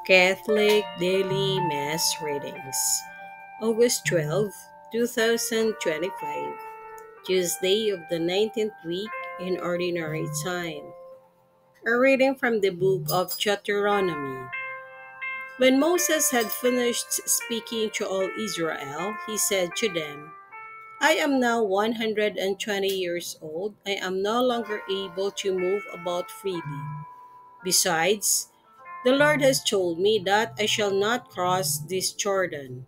Catholic Daily Mass Readings, August 12, 2025, Tuesday of the 19th week in Ordinary Time. A reading from the book of Deuteronomy. When Moses had finished speaking to all Israel, he said to them, I am now 120 years old. I am no longer able to move about freely. Besides, the Lord has told me that I shall not cross this Jordan.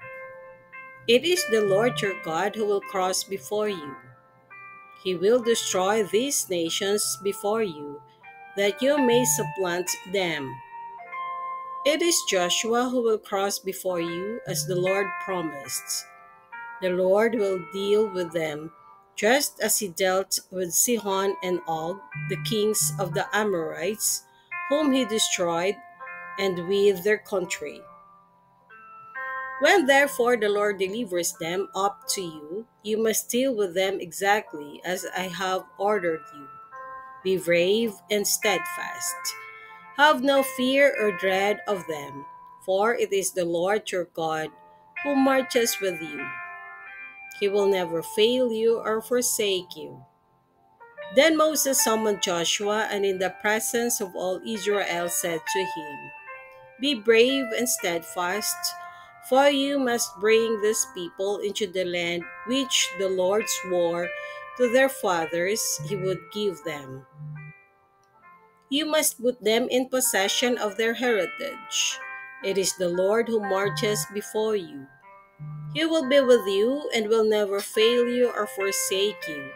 It is the Lord your God who will cross before you. He will destroy these nations before you, that you may supplant them. It is Joshua who will cross before you, as the Lord promised. The Lord will deal with them, just as he dealt with Sihon and Og, the kings of the Amorites, whom he destroyed, and with their country. When therefore the Lord delivers them up to you, you must deal with them exactly as I have ordered you. Be brave and steadfast. Have no fear or dread of them, for it is the Lord your God who marches with you. He will never fail you or forsake you. Then Moses summoned Joshua, and in the presence of all Israel said to him, Be brave and steadfast, for you must bring this people into the land which the Lord swore to their fathers he would give them. You must put them in possession of their heritage. It is the Lord who marches before you. He will be with you and will never fail you or forsake you.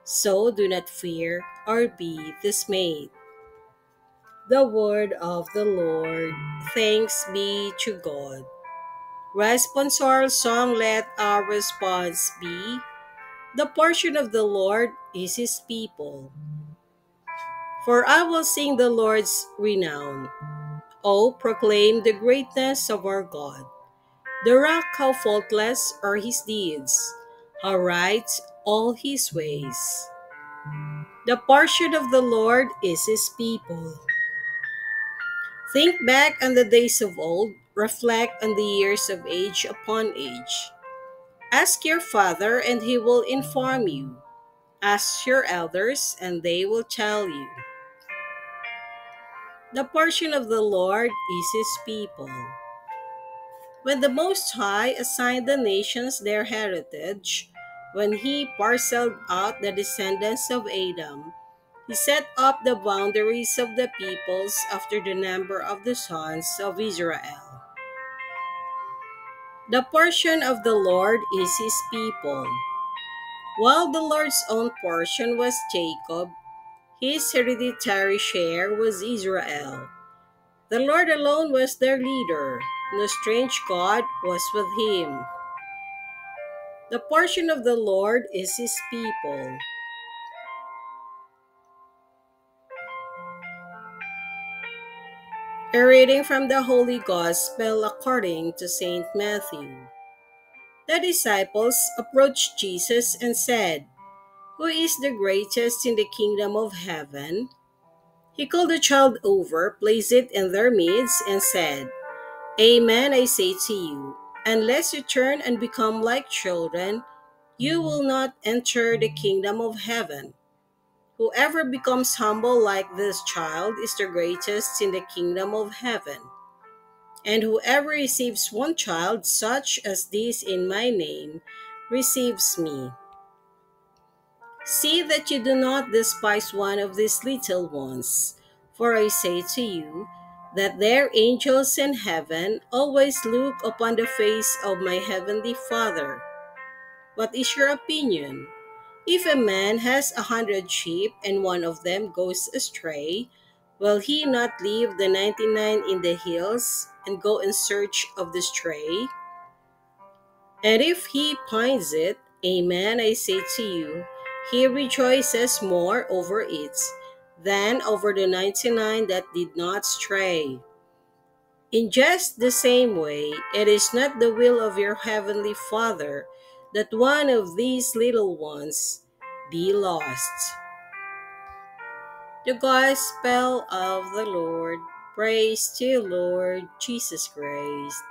So do not fear or be dismayed. The word of the Lord. Thanks be to God. Responsorial song, let our response be, The portion of the Lord is his people. For I will sing the Lord's renown. Oh, proclaim the greatness of our God. The rock, how faultless are his deeds, how right all his ways. The portion of the Lord is his people. Think back on the days of old, reflect on the years of age upon age. Ask your father, and he will inform you. Ask your elders, and they will tell you. The portion of the Lord is his people. When the Most High assigned the nations their heritage, when he parceled out the descendants of Adam, he set up the boundaries of the peoples after the number of the sons of Israel. The portion of the Lord is his people. While the Lord's own portion was Jacob, his hereditary share was Israel. The Lord alone was their leader. No strange God was with him. The portion of the Lord is his people. A reading from the Holy Gospel according to St. Matthew. The disciples approached Jesus and said, Who is the greatest in the kingdom of heaven? He called the child over, placed it in their midst, and said, Amen, I say to you, unless you turn and become like children, you will not enter the kingdom of heaven. Whoever becomes humble like this child is the greatest in the kingdom of heaven. And whoever receives one child such as this in my name receives me. See that you do not despise one of these little ones, for I say to you that their angels in heaven always look upon the face of my heavenly Father. What is your opinion? If a man has 100 sheep and one of them goes astray, will he not leave the 99 in the hills and go in search of the stray? And if he finds it, amen, I say to you, he rejoices more over it than over the 99 that did not stray. In just the same way, it is not the will of your heavenly Father that one of these little ones be lost. The Gospel of the Lord. Praise to you, Lord Jesus Christ.